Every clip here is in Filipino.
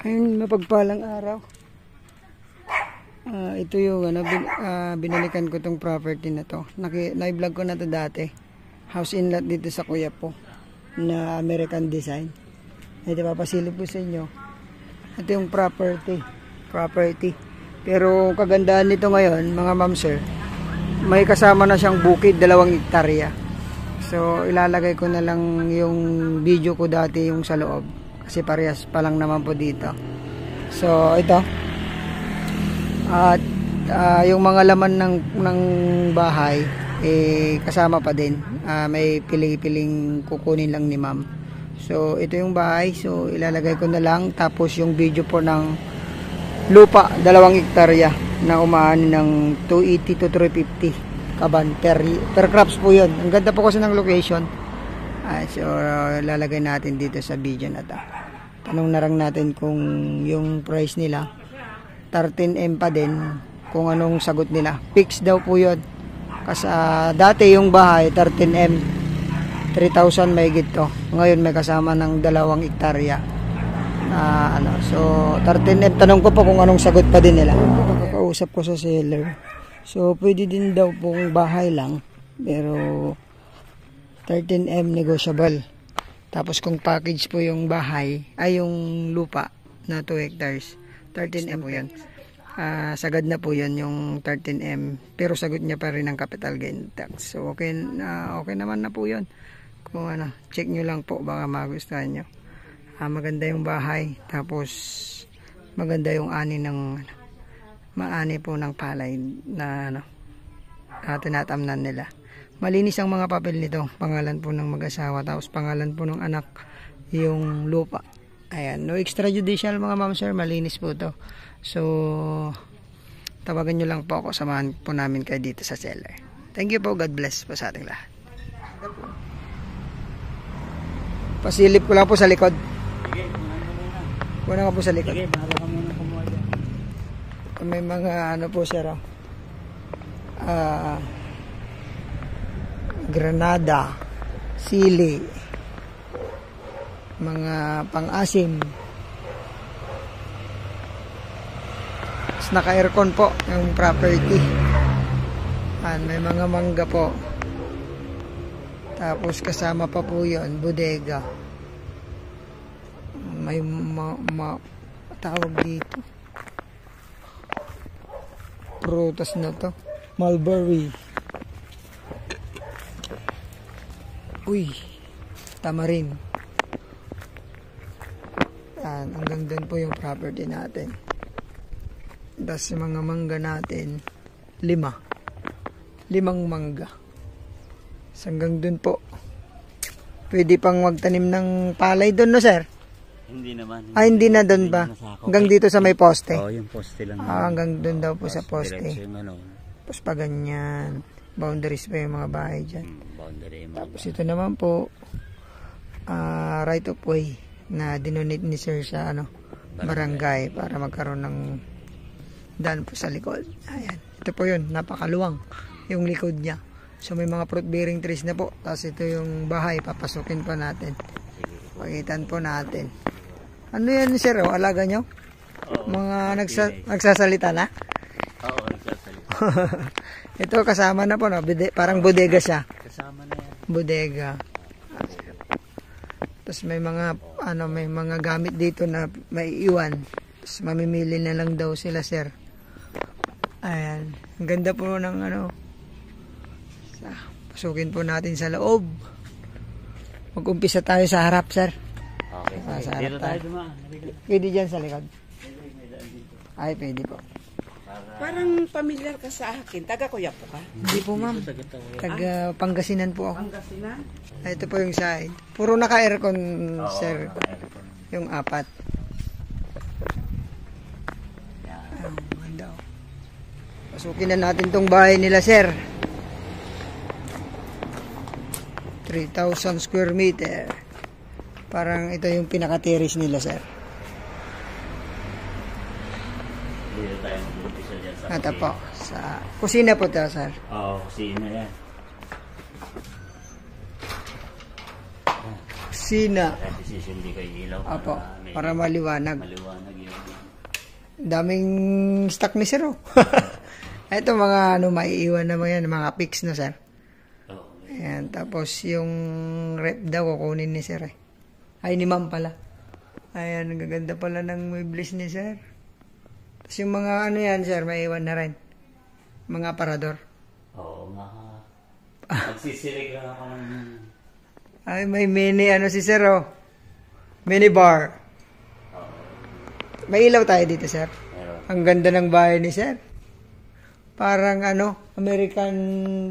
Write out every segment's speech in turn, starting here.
Ayun, mapagpalang araw. Ito yung binalikan ko tong property na to. Na-vlog ko na to dati. House in lot dito sa Kuya po na American design. Ito papasilip ko sa inyo. Ito yung property. Pero kagandahan nito ngayon, mga ma'am sir, may kasama na siyang bukid, 2 hektarya. So ilalagay ko na lang yung video ko dati yung sa loob. Kasi parehas pa lang naman po dito. So ito. At yung mga laman ng bahay kasama pa din. May pili-piling kukunin lang ni ma'am. So ito yung bahay. So ilalagay ko na lang. Tapos yung video po ng lupa, 2 hektarya na umaani ng 280 to 350 kaban per crops po yun. Ang ganda po kasi ng location. So lalagay natin dito sa video na to. Tanong na lang natin kung yung price nila 13M pa din, kung anong sagot nila. Fix daw po yun. Kasi dati yung bahay 13M 3,000 may gito. Ngayon may kasama ng 2 hektarya na so 13M. Tanong ko po kung anong sagot pa din nila. Kakausap ko sa seller. So pwede din daw pong bahay lang, pero 13M negotiable. Tapos kung package po yung bahay, ay yung lupa na 2 hectares, 13M po yan. Sagad na po yan yung 13M. Pero sagot niya pa rin ang capital gain tax. So okay naman na po yun. Kung check nyo lang po, baka magustuhan nyo. Maganda yung bahay. Tapos maganda yung maani po ng palay na tinatamnan nila. Malinis ang mga papel nito. Pangalan po ng mag-asawa. Tapos pangalan po ng anak yung lupa. Ayan. No extrajudicial mga ma'am sir. Malinis po to. So tawagan nyo lang po ako. Samahan po namin kayo dito sa seller. Thank you po. God bless po sa ating lahat. Pasilip ko lang po sa likod. Sige, Kuna ka po sa likod. sige, bahala ka muna kumuha dyan. May mga po sir. Granada, sili, mga pang-asim. Tapos naka-aircon po yung property. May mga mangga po. Tapos kasama pa po yun, bodega. May tawag dito. Prutas na to. Mulberry. Uy, tamarin. Yan, hanggang doon po yung property natin. Tapos yung mga mangga natin, 5 mangga. So, hanggang doon po. Pwede pang magtanim ng palay doon, no sir? Hindi naman. Hindi na doon ba? Hanggang dito sa may poste? Oo, yung poste lang. Hanggang doon daw po sa poste. Yung Tapos pa ganyan. Boundaries pa yung mga bahay dyan. Boundary. Tapos ito naman po, right of way na dinonate ni sir sa barangay para magkaroon ng daan po sa likod. Ayan. Ito po yun, napakaluwang yung likod niya. So may mga fruit bearing trees na po. Tapos ito yung bahay, papasukin po natin. Pagitan po natin. Ano yan sir? Alaga nyo? Oo, mga nagsasalita na? Oo, nagsasalita. Ito kasama na po, no? Parang bodega siya. Kasama na yan. Bodega. Tapos may mga gamit dito na may iwan. Tapos mamimili na lang daw sila sir. Ayan. Ang ganda po ng pasukin po natin sa loob. Mag-umpisa tayo sa harap sir. Okay. Sa harap Dito tayo dumaan. Pwede dyan sa likod. Ay, pwede po. Parang familiar ka sa akin. Taga Kuya po ka? Hindi po ma'am. Taga Pangasinan po ako. Pangasinan? Ito po yung side. Puro naka-aircon sir. Yung 4. Ganda. Pasukin na natin tong bahay nila sir. 3,000 square meter. Parang ito yung pinaka-terrace nila sir. Dito tayo mag-umpisa dyan sa Ito po. Sa kusina po ito sir. Oo, kusina yan. Kusina. Kaya decision di kayo ilaw Apo. Para maliwanag. maliwanag Daming stock ni sir, oh. Ito mga ano, maiiwan naman yan, mga pics na sir. Oo. Ayan, tapos yung rep daw kukunin ni sir eh. Ay, ni ma'am pala. Ayan, ang gaganda pala ng muebles ni sir. Tapos yung mga ano yan sir, maiiwan na rin. Mga aparador. Oo nga. Magsisirig lang ako ng... Ay, may mini ano si sir, oh. Mini bar. Oo. May ilaw tayo dito sir. Meron. Ang ganda ng bahay ni sir. Parang ano, American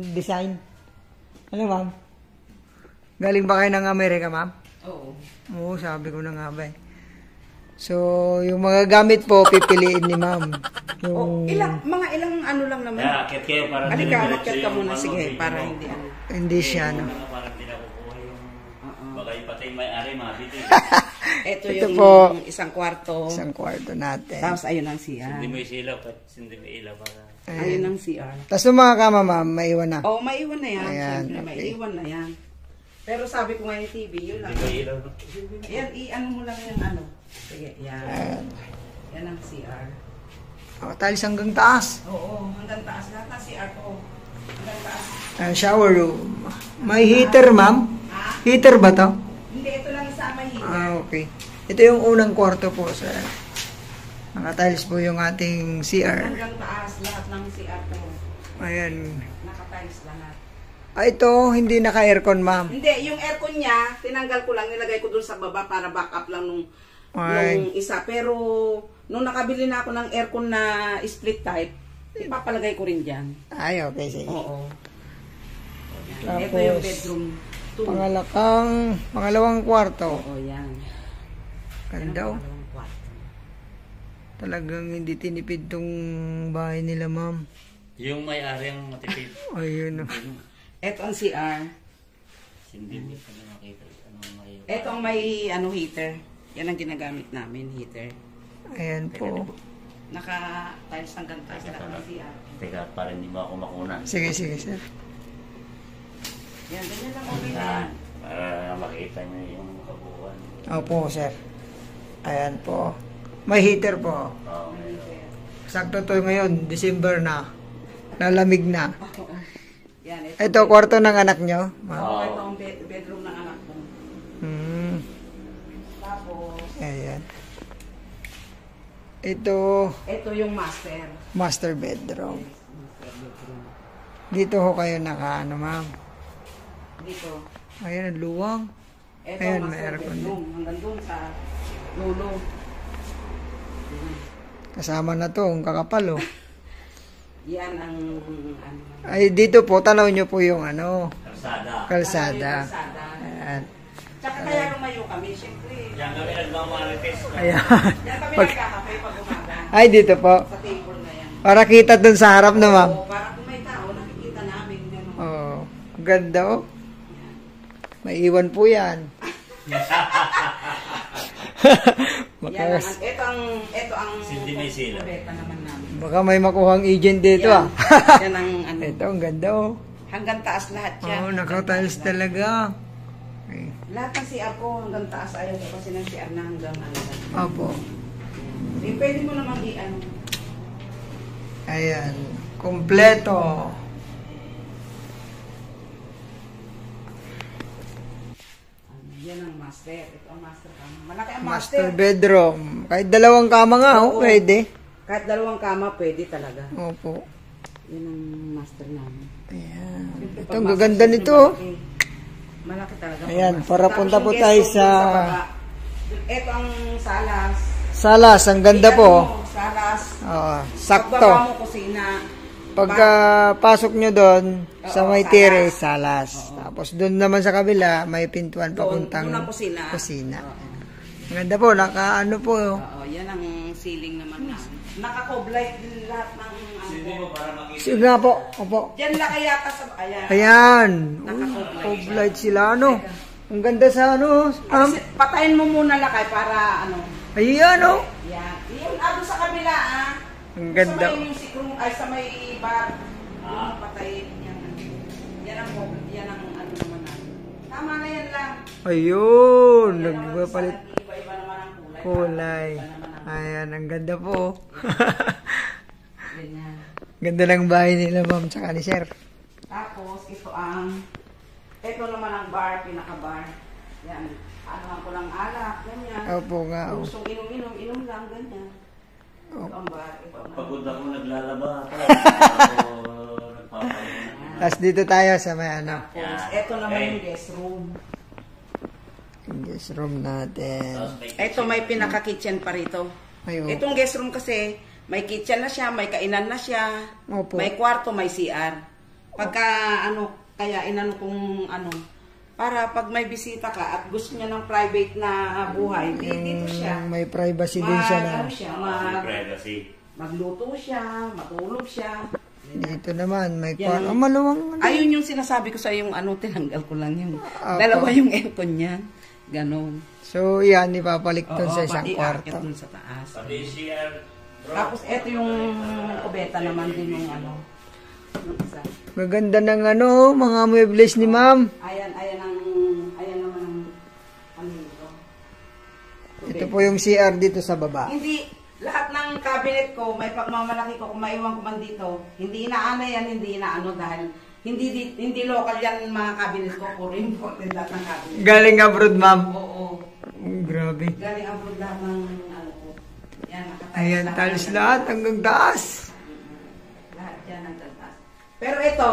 design. Ano ma'am? Galing ba kayo ng Amerika ma'am? Oo. Oo, sabi ko na nga ba eh. So, yung mga gamit po, pipiliin ni ma'am. Oh, Yung mga ilang ano lang naman. Kaya akit kayo para Halika, dire-diretso umakyat ka yung muna. ano, Sige, video para mo. hindi ano. hindi siya ano. Parang hindi na kukuha yung... Baka yung patay may-ari, mabiti. Ito Ito yung po. isang kwarto. Isang kwarto natin. Tapos ayun ang CR. Hindi mo isilaw, hindi mo ilaw para... Ayun ang CR. Tapos yung mga kama ma'am, maiwan na. Oh, maiwan na yan. Ayan, Siyempre, okay. maiwan na yan. Pero sabi ko nga yung TV, yun lang. Hindi mo ilaw. Yan, i-ano mo lang yung ano. Sige, yan. Ayan. Yan ang CR. Talis hanggang taas. Oo, hanggang taas. Lahat ng CR ko. Hanggang taas. Shower room. May heater ma'am? Ha? Heater ba to? Hindi, ito lang isa may heater. Okay. Ito yung unang kwarto po sir. Nakatiles po yung ating CR. Hanggang taas, lahat ng CR ko. Ayan. Nakatiles lahat. Ito, hindi naka-aircon ma'am. Hindi, yung aircon niya, tinanggal ko lang, nilagay ko dun sa baba para backup lang nung isa. Pero, nung nakabili na ako ng aircon na split type, ipapalagay ko rin dyan. Ay, okay, sige. Oo. Tapos, Ito yung bedroom 2. Pangalawang kwarto. Oo, yan. Ganda oh. Pangalawang kwarto. Talagang hindi tinipid tong bahay nila ma'am. Yung may-ari ang matipid. Ayun oh. Ito ang CR. Hindi mo pa na makita. May... Ito ang may heater. Yan ang ginagamit namin, heater. Ayan po. Naka-tiles hanggang taas lahat ng CR. Teka, para hindi mo ako makuna. Sige, sige sir. Yan, ganyan lang okay na yan. Yan. Para makita nyo yung kabuuan. Opo sir. Ayan po. May heater po. Oo. Sakto to ngayon, December na. Lalamig na. Yan, Ito, kwarto ng anak nyo? ma'am? Oo, ito ang bedroom ng anak ko. Hmm. Tapos, Ayan. Ito, ito yung master. master bedroom. Dito ho kayo naka, ano ma'am? Dito. Ayan, ang luwang. Ito Ayan, ang may master aircon bedroom. Hanggang doon sa lulo. Kasama na to, ang kakapal oh. Yan ang ano. Ay, dito po, tanaw nyo po yung ano, Kalsada. kalsada. Kalsada. Ayan. Tsaka kaya lumayo kami, siyempre. Yan kami nagmamarites. Ayan. Yan kami Pag- nagkakape pag umaga. Ay, dito po. Sa table na yan. Para kita dun sa harap na ma'am. Oo, para kung may tao, nakikita namin. Ganun. Oh, ang ganda oh. May iwan po yan. Yan ang, ito ang Hindi may sila. kubeta naman namin. Baka may makuhang agent dito Yan. ah. Yan ang ano. Ito, ang ganda oh. Hanggang taas lahat yan. Oh, nakatiles talaga. Okay. Lahat ng CR ko hanggang taas ayaw ko kasi ng CR na hanggang ano. Opo. Eh, pwede mo naman i-ano. Ayan. Kompleto. Yan ang master. Ito ang master kama. Malaki ang Master master. bedroom. Kahit dalawang kama nga oh, Oo. pwede. Kahit dalawang kama, pwede talaga. Opo. Yan ang master namin. Ayan. Siyempre, Ito, pag ang master, gaganda siyempre, nito. Malaki. Malaki talaga. pag Ayan, master. para Tapos punta yung po guest tayo room sa- dun baba. Ito ang salas. Salas, ang ganda Iyan po. mo, salas. Oo, Pagbaba sakto. mo kusina. Pagka pasok nyo doon, sa Oo, may salas. tire, salas. Tapos doon naman sa kabila, may pintuan papuntang doon ang kusina. kusina. Oo. Ang ganda po, ano po. Oo, yan ang ceiling naman na. Naka-coblight din lahat ng Hindi mo para makita. Sige nga po, opo. Diyan laki yata sa... Ayan. Ayan. Uy, Naka-coblight. coblight sila, ano. Ang ganda sa ano. Kasi patayin mo muna lakay para ano. Ayan, oh. Yan. Yung ano sa kabila ah. Ang ganda. Sa may music room, ay sa may bar. Yung patayin. Yan. Yan ang yan ang ano naman natin. Tama na yan lang. Ayun. Yan naman Nagpapalit sa iba-iba naman ang kulay. kulay. Iba naman ang Ayan, ang ganda po. Ganyan. Ganda ng bahay nila, ma'am, tsaka ni sir. Tapos, ito naman ang bar, pinaka-bar. Yan. Ano ko lang alak, ganyan. Opo nga. Kung gustong inom lang, ganyan. Ito ang bar, ito ang Pagod ako naglalaba. Ako nagpapahinga. Tapos dito tayo sa may ano. Tapos, ito naman yung guest room. Yung guest room natin. Ito may pinaka-kitchen pa rito. Ayun. Itong guest room kasi, may kitchen na siya, may kainan na siya, Opo. may kwarto, may CR. Pagka kaya inano kung para pag may bisita ka at gusto niya ng private na buhay, dito siya. May privacy din siya na. Privacy. Magluto siya, matulog siya. Dito naman, may Yan kwarto. ang- Maluwang. Ayun yung sinasabi ko sa yung tinanggal ko lang yung Opo. dalawa yung aircon niya. Ganon. So, yan, ipapalik doon sa isang pati kwarto. aakyat dun sa taas. Pati CR. Tapos eto yung kubeta naman din yung yung isa. Maganda ng mga muebles ni ma'am. Ayan naman ang ito. Ito po yung CR dito sa baba. Hindi, lahat ng cabinet ko, may pagmamalaki ko, kung maiwan ko man dito, hindi inaano yan, hindi inaano dahil hindi local yan mga cabinet ko, puro imported lahat ng cabinet. Galing abroad, ma'am. Oo. Grabe. Galing abroad lahat ng ko. Yan, nakatayo Ayan, tiles lahat hanggang taas. Lahat yan ang taas. Pero ito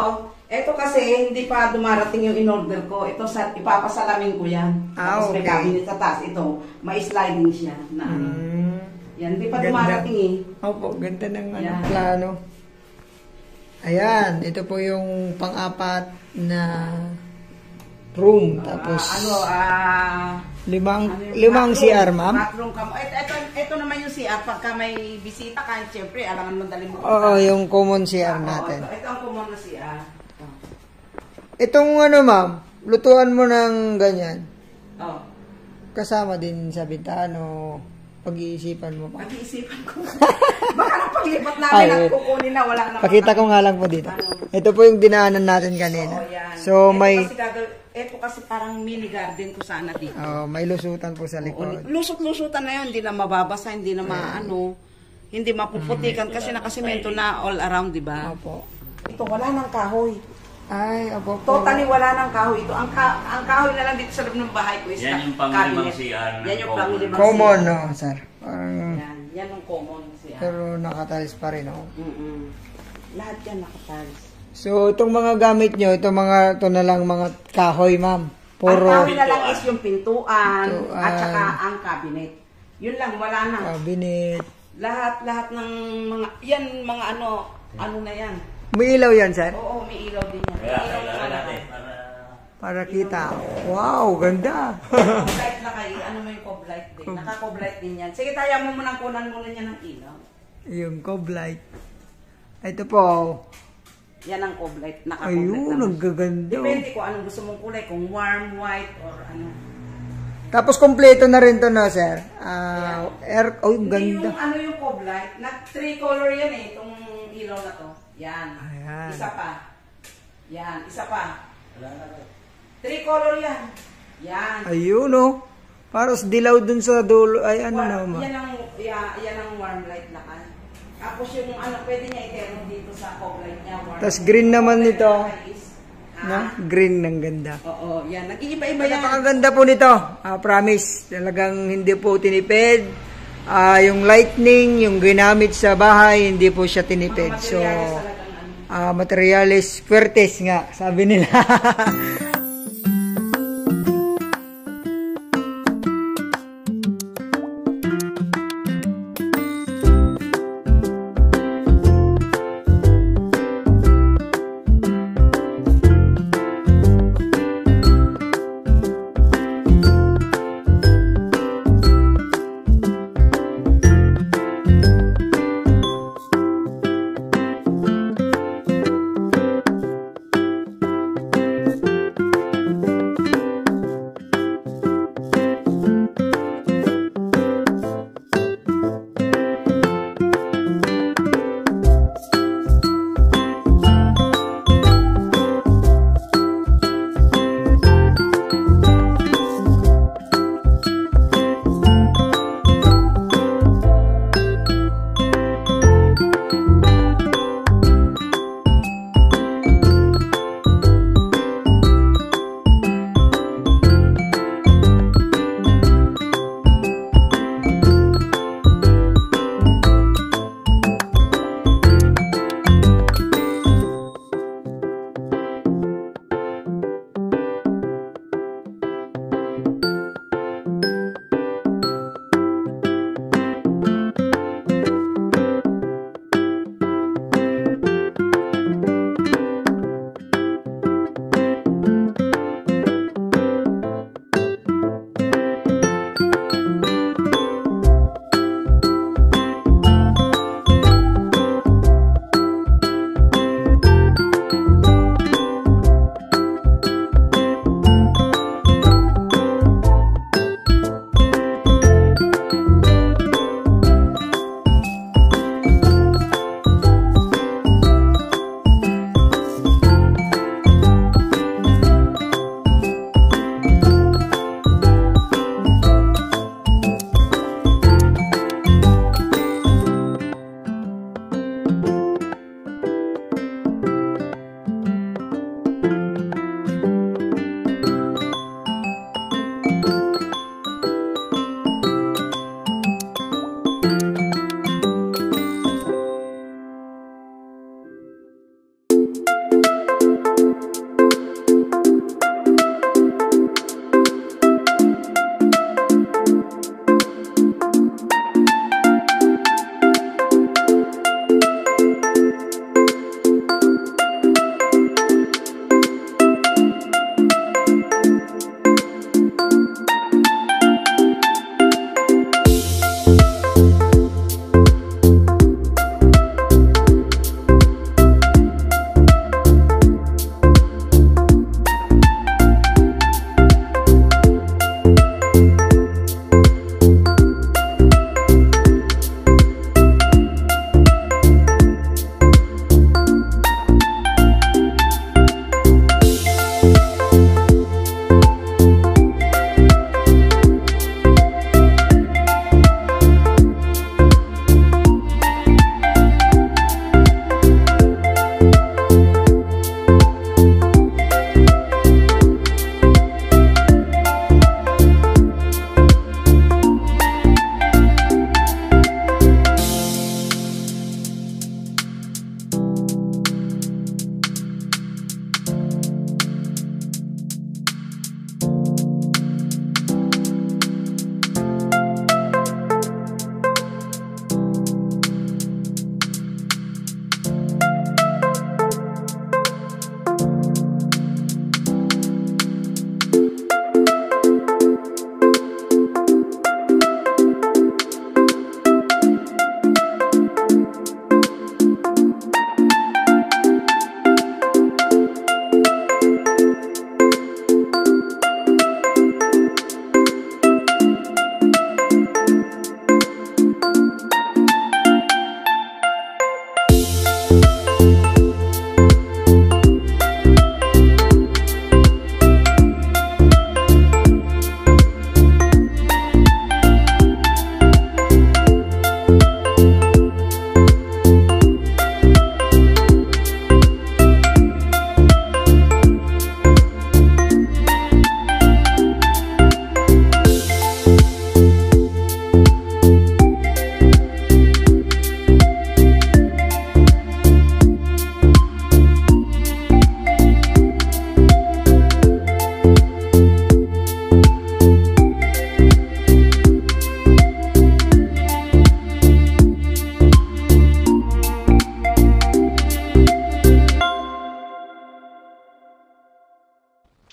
kasi hindi pa dumarating yung in-order ko. Ito ipapasalamin ko yan. Tapos may Okay. cabinet sa taas. Ito, may sliding siya na Yan, hindi pa Ganda. dumarating eh. Opo, ganda ng Yan. plano. Ayan, ito po yung pang-apat na room. Tapos, limang bathroom. CR, ma'am. Bathroom ka mo. Ito naman yung CR. Pagka may bisita ka, siyempre, alangan mo dali mo. Oo, yung common CR Oo, natin. ito ang common na CR. Itong ma'am, lutuan mo ng ganyan. Oh. Kasama din sa bintahan o pag-iisipan mo pa. Pag-iisipan ko. Baka nang paglipat namin at kukunin na wala na. Pakita ko nga lang po dito. Ito po yung dinaanan natin kanina. Oo, yan. So, Ito kasi parang mini garden ko sana dito. may lusutan po sa likod. Lusot-lusutan na yan, hindi na mababasa, hindi na hindi mapuputikan kasi nakasimento na all around, di ba? Opo. Ito wala nang kahoy. Ay, opo po. Totally wala nang kahoy ito. Ang kahoy na lang dito sa loob ng bahay ko is Yan yung panglimang cabinet. CR na Yan yung common. panglimang Common, CR. no, sir? Parang, Yan yung common siya. pero nakatiles pa rin, no? Lahat yan nakatiles. So, itong mga gamit nyo, ito na lang mga kahoy, ma'am. Puro Ang kahoy na lang is yung pintuan, Pintuan. at saka ang cabinet. Yun lang, wala na. cabinet. Lahat ng mga ano na yan. May ilaw yan, sir? Oo, may ilaw din yan. Kaya Ilaw kailangan na natin Para kita. Wow, ganda. Coblight na kayo. Ano mo yung coblight din? Naka-coblight din yan. Sige, tayo mo muna kunan muna niya ng ilaw. Yung coblight. Ito po. Yan ang coblight. Naka-coblight Ayun, naman. ang gaganda. Depende kung anong gusto mong kulay. Kung warm, white, or ano. Tapos kompleto na rin to, no, sir? Oh, yung Hindi ganda. yung yung coblight. Three color yan eh. Itong ilaw na to. Yan. Ayan. Isa pa. Yan. Isa pa. Three color yan. Yan. Ayun, oh. Para sa dilaw dun sa dulo. Ay, ano naman. Yan ang warm light na kan. Tapos yung pwede niya i-terno dito sa coblight niya. Warm Tapos green naman coblight nito. na is, No? Green ng ganda. Oo, yan. Nag-iiba-iba yan. Napakaganda po nito. Promise. Talagang hindi po tinipid. Yung lightning, yung ginamit sa bahay, hindi po siya tinipid. So, materialis fuertes nga, sabi nila.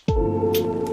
lang.